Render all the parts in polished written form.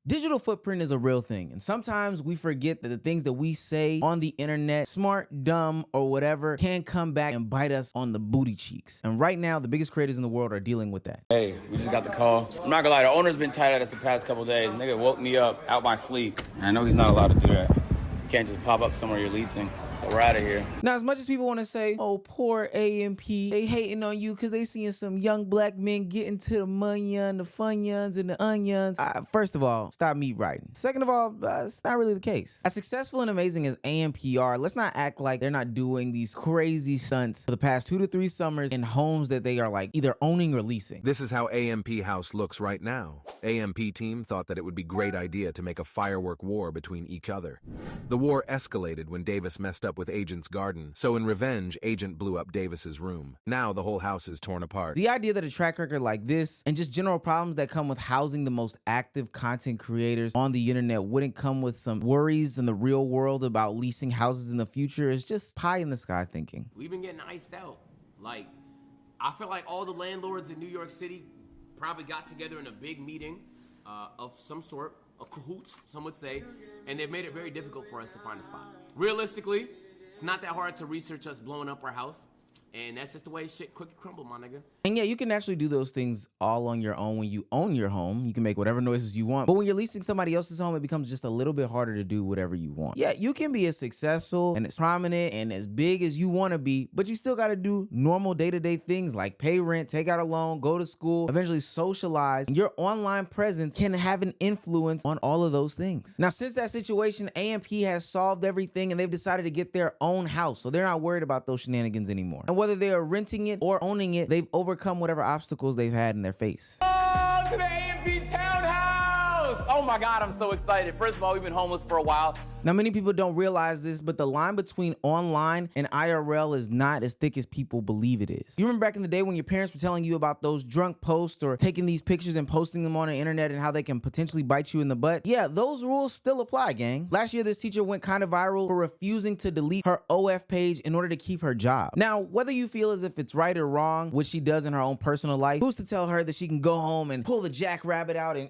Digital footprint is a real thing, and sometimes we forget that the things that we say on the internet, smart, dumb, or whatever, can come back and bite us on the booty cheeks. And right now, the biggest creators in the world are dealing with that. Hey, we just got the call. I'm not gonna lie, the owner's been tight at us the past couple days. Nigga woke me up out my sleep. And I know he's not allowed to do that. You can't just pop up somewhere you're leasing. So we're out of here. Now, as much as people want to say, oh, poor AMP, they hating on you because they seeing some young black men get into the munyon, the funyuns, and the onions. First of all, stop meat writing. Second of all, it's not really the case. As successful and amazing as AMP are, let's not act like they're not doing these crazy stunts for the past 2 to 3 summers in homes that they are like either owning or leasing. This is how AMP House looks right now. AMP team thought that it would be a great idea to make a firework war between each other. The war escalated when Davis messed up with Agent's garden, so in revenge, Agent blew up Davis's room. Now the whole house is torn apart. The idea that a track record like this and just general problems that come with housing the most active content creators on the internet wouldn't come with some worries in the real world about leasing houses in the future is just pie in the sky thinking. We've been getting iced out. Like, I feel like all the landlords in New York City probably got together in a big meeting of some sort, a cahoots, some would say, and they've made it very difficult for us to find a spot. Realistically, it's not that hard to research us blowing up our house, and that's just the way shit quick crumble, my nigga. And yeah, you can actually do those things all on your own when you own your home. You can make whatever noises you want. But when you're leasing somebody else's home, it becomes just a little bit harder to do whatever you want. Yeah, you can be as successful and as prominent and as big as you want to be, but you still got to do normal day-to-day things like pay rent, take out a loan, go to school, eventually socialize. And your online presence can have an influence on all of those things. Now, since that situation, AMP has solved everything and they've decided to get their own house. So they're not worried about those shenanigans anymore. And whether they are renting it or owning it, they've overcome whatever obstacles they've had in their face. Oh, to the AMP Townhouse! Oh my God, I'm so excited. First of all, we've been homeless for a while. Now, many people don't realize this, but the line between online and IRL is not as thick as people believe it is. You remember back in the day when your parents were telling you about those drunk posts or taking these pictures and posting them on the internet and how they can potentially bite you in the butt? Yeah, those rules still apply, gang. Last year, this teacher went kind of viral for refusing to delete her OF page in order to keep her job. Now, whether you feel as if it's right or wrong, which she does in her own personal life, who's to tell her that she can go home and pull the jackrabbit out and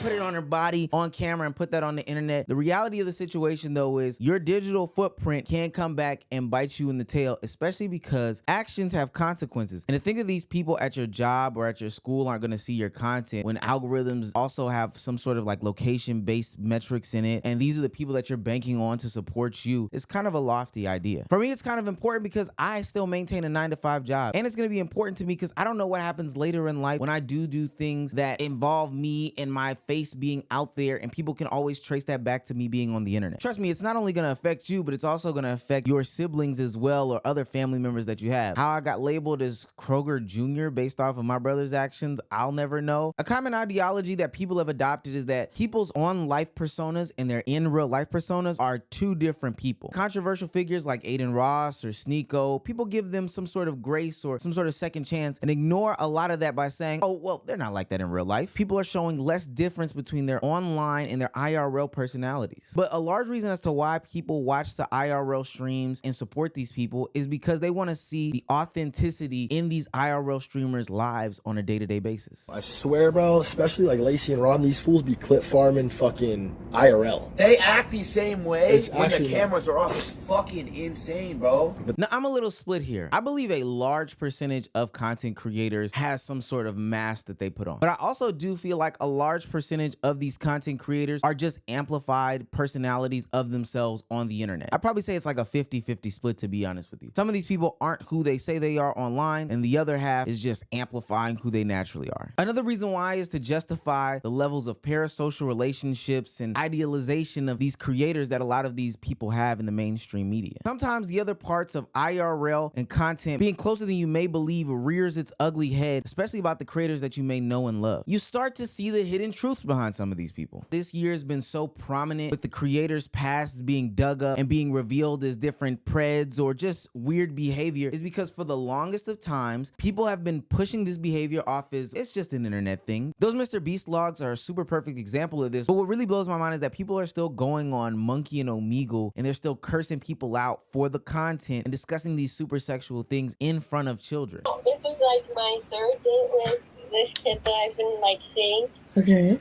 put it on her body on camera and put that on the internet? The reality of the situation, though, is your digital footprint can come back and bite you in the tail, especially because actions have consequences. And to think of these people at your job or at your school aren't going to see your content when algorithms also have some sort of like location-based metrics in it, and these are the people that you're banking on to support you, it's kind of a lofty idea. For me, it's kind of important because I still maintain a 9-to-5 job, and it's going to be important to me because I don't know what happens later in life when I do things that involve me and my face being out there, and people can always trace that back to me being on the internet. Trust me, it's not only going to affect you, but it's also going to affect your siblings as well or other family members that you have. How I got labeled as Kroger Jr. based off of my brother's actions, I'll never know. A common ideology that people have adopted is that people's on-life personas and their in-real-life personas are two different people. Controversial figures like Aiden Ross or Sneeko, people give them some sort of grace or some sort of second chance and ignore a lot of that by saying, oh, well, they're not like that in real life. People are showing less difference between their online and their IRL personalities. But a large reason as to why people watch the IRL streams and support these people is because they want to see the authenticity in these IRL streamers' lives on a day-to-day basis. I swear, bro, especially like Lacey and Ron, these fools be clip farming fucking IRL. They act the same way It's when the actually cameras are off. It's fucking insane, bro. Now, I'm a little split here. I believe a large percentage of content creators has some sort of mask that they put on. But I also do feel like a large percentage of these content creators are just amplified personalities of themselves on the internet. I'd probably say it's like a 50-50 split, to be honest with you. Some of these people aren't who they say they are online, and the other half is just amplifying who they naturally are. Another reason why is to justify the levels of parasocial relationships and idealization of these creators that a lot of these people have in the mainstream media. Sometimes the other parts of IRL and content being closer than you may believe rears its ugly head, especially about the creators that you may know and love. You start to see the hidden truths behind some of these people. This year has been so prominent with the creators' past being dug up and being revealed as different preds or just weird behavior is because for the longest of times, people have been pushing this behavior off as it's just an internet thing. Those Mr. Beast logs are a super perfect example of this, but what really blows my mind is that people are still going on Monkey and Omegle and they're still cursing people out for the content and discussing these super sexual things in front of children. This was like my third date with this kid that I've been like seeing. Okay.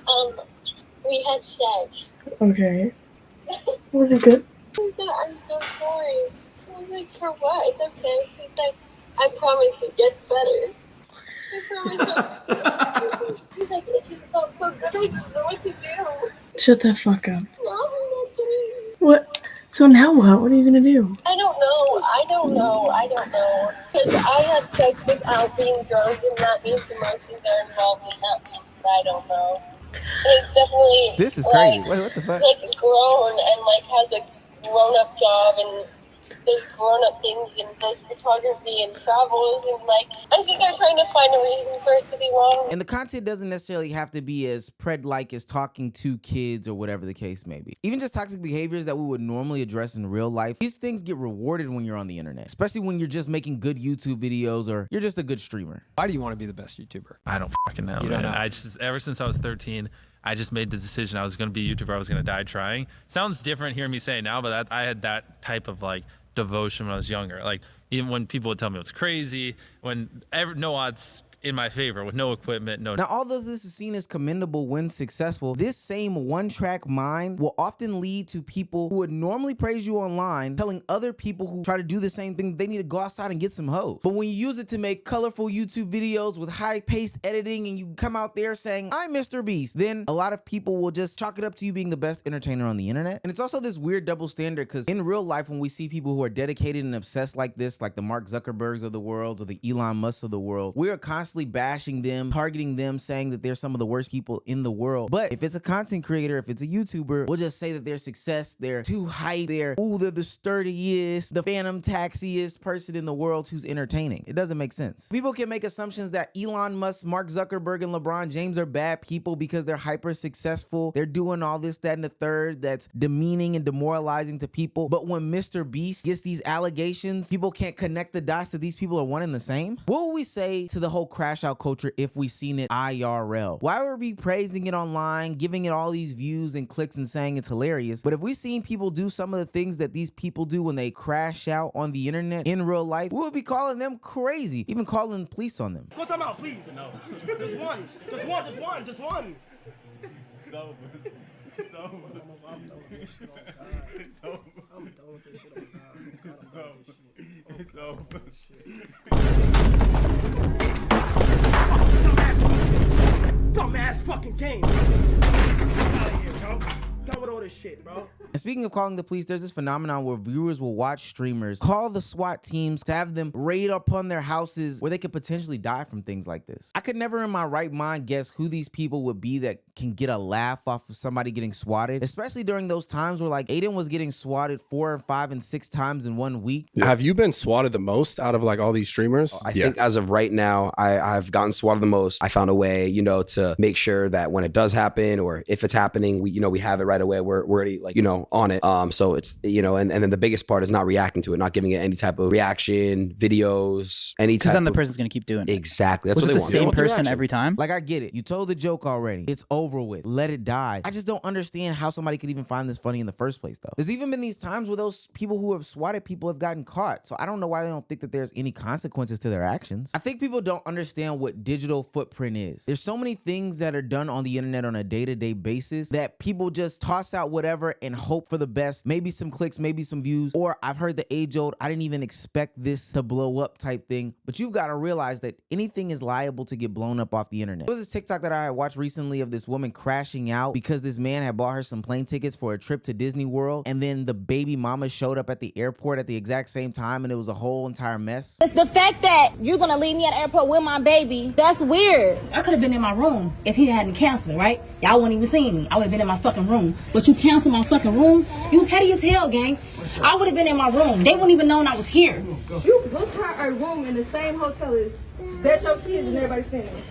We had sex. Okay. Was it good? He said, I'm so sorry. I was like, for what? It's okay. He's like, I promise it gets better. I promise. He's like, it just felt so good. I didn't know what to do. Shut the fuck up. No, I'm not kidding. What? So now what? What are you gonna do? I don't know. Because I had sex without being drunk, and that means emotions are involved in that means I don't know. And it's definitely This is crazy. Wait, what the fuck? Like grown and like has a grown-up job and does grown-up things and does photography and travels and like I think they're trying to find a reason for it to be wrong. And the content doesn't necessarily have to be as pred-like as talking to kids or whatever the case may be. Even just toxic behaviors that we would normally address in real life, these things get rewarded when you're on the internet, especially when you're just making good YouTube videos or you're just a good streamer. Why do you want to be the best YouTuber? I don't fucking know, You don't man. know. I just, ever since I was 13, I just made the decision I was going to be a YouTuber. I was going to die trying. Sounds different hearing me say it now, but I had that type of like devotion when I was younger. Like even when people would tell me it was crazy, no odds in my favor with no equipment, no. Now, although this is seen as commendable when successful, this same one-track mind will often lead to people who would normally praise you online telling other people who try to do the same thing they need to go outside and get some hoes. But when you use it to make colorful YouTube videos with high-paced editing and you come out there saying, I'm Mr. Beast, then a lot of people will just chalk it up to you being the best entertainer on the internet. And it's also this weird double standard because in real life, when we see people who are dedicated and obsessed like this, like the Mark Zuckerbergs of the world or the Elon Musks of the world, we are constantly bashing them, targeting them, saying that they're some of the worst people in the world. But if it's a content creator, if it's a YouTuber, we'll just say that their success, they're too hype, they're the sturdiest, the phantom taxiest person in the world who's entertaining. It doesn't make sense. People can make assumptions that Elon Musk, Mark Zuckerberg, and LeBron James are bad people because they're hyper successful. They're doing all this, that, and the third that's demeaning and demoralizing to people. But when Mr. Beast gets these allegations, people can't connect the dots that these people are one and the same. What would we say to the whole crash out culture if we seen it IRL? Why would we be praising it online, giving it all these views and clicks and saying it's hilarious? But if we seen people do some of the things that these people do when they crash out on the internet in real life, we would be calling them crazy, even calling the police on them. Go time out, please. No. Just one. Just one. Just one. It's over. It's over. I'm done with this shit on God. It's over. I'm done with this shit on God. It's over. Dumbass fucking game. Get out of here, bro. Done with all this shit, bro. And speaking of calling the police, there's this phenomenon where viewers will watch streamers call the SWAT teams to have them raid upon their houses where they could potentially die from things like this. I could never in my right mind guess who these people would be that can get a laugh off of somebody getting swatted, especially during those times where like Aiden was getting swatted 4, 5, and 6 times in 1 week. Yeah. Have you been swatted the most out of like all these streamers? I think as of right now, I've gotten swatted the most. I found a way, you know, to make sure that when it does happen or if it's happening, we have it right away. We're already like, on it. So it's, and then the biggest part is not reacting to it, not giving it any type of reaction, videos, any type. Because then the person's going to keep doing it. Exactly. That's Was what it they the want. same person every time? Like, I get it. You told the joke already. It's over with. Let it die. I just don't understand how somebody could even find this funny in the first place, though. There's even been these times where those people who have swatted people have gotten caught. So I don't know why they don't think that there's any consequences to their actions. I think people don't understand what digital footprint is. There's so many things that are done on the internet on a day-to-day basis that people just toss out whatever and hope for the best. Maybe some clicks, maybe some views, or I've heard the age-old, I didn't even expect this to blow up type thing. But you've got to realize that anything is liable to get blown up off the internet. There was this TikTok that I had watched recently of this woman crashing out because this man had bought her some plane tickets for a trip to Disney World, and then the baby mama showed up at the airport at the exact same time, and it was a whole entire mess. The fact that you're gonna leave me at the airport with my baby, that's weird. I could have been in my room if he hadn't canceled, right? Y'all wouldn't even seen me. I would have been in my fucking room. But you canceled my fucking room? You petty as hell, gang. I would have been in my room. They wouldn't even known I was here. You booked her a room in the same hotel as that your kids and everybody staying in.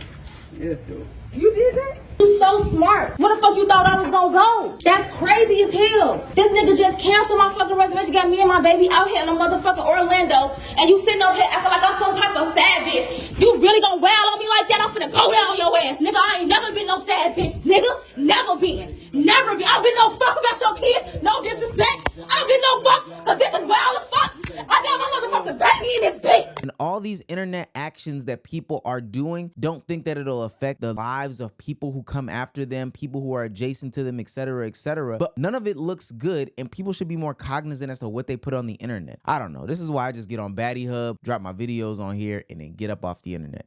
Yes, dude. You did that? You so smart. What the fuck you thought I was gonna go? That's crazy as hell. This nigga just canceled my fucking reservation, got me and my baby out here in a motherfucking Orlando, and you sitting up here acting like I'm some type of sad bitch. You really gonna wail on me like that? I'm finna go down on your ass, nigga. I ain't never been no sad bitch, nigga. Never been. Never been. I don't give no fuck about your kids. No disrespect. I don't give no fuck, cause this is wild as fuck. I got my motherfucking baby in this bitch. And all these these internet actions that people are doing, don't think that it'll affect the lives of people who come after them, people who are adjacent to them, etc., etc. But none of it looks good, and people should be more cognizant as to what they put on the internet. I don't know. This is why I just get on Baddie Hub, drop my videos on here, and then get up off the internet.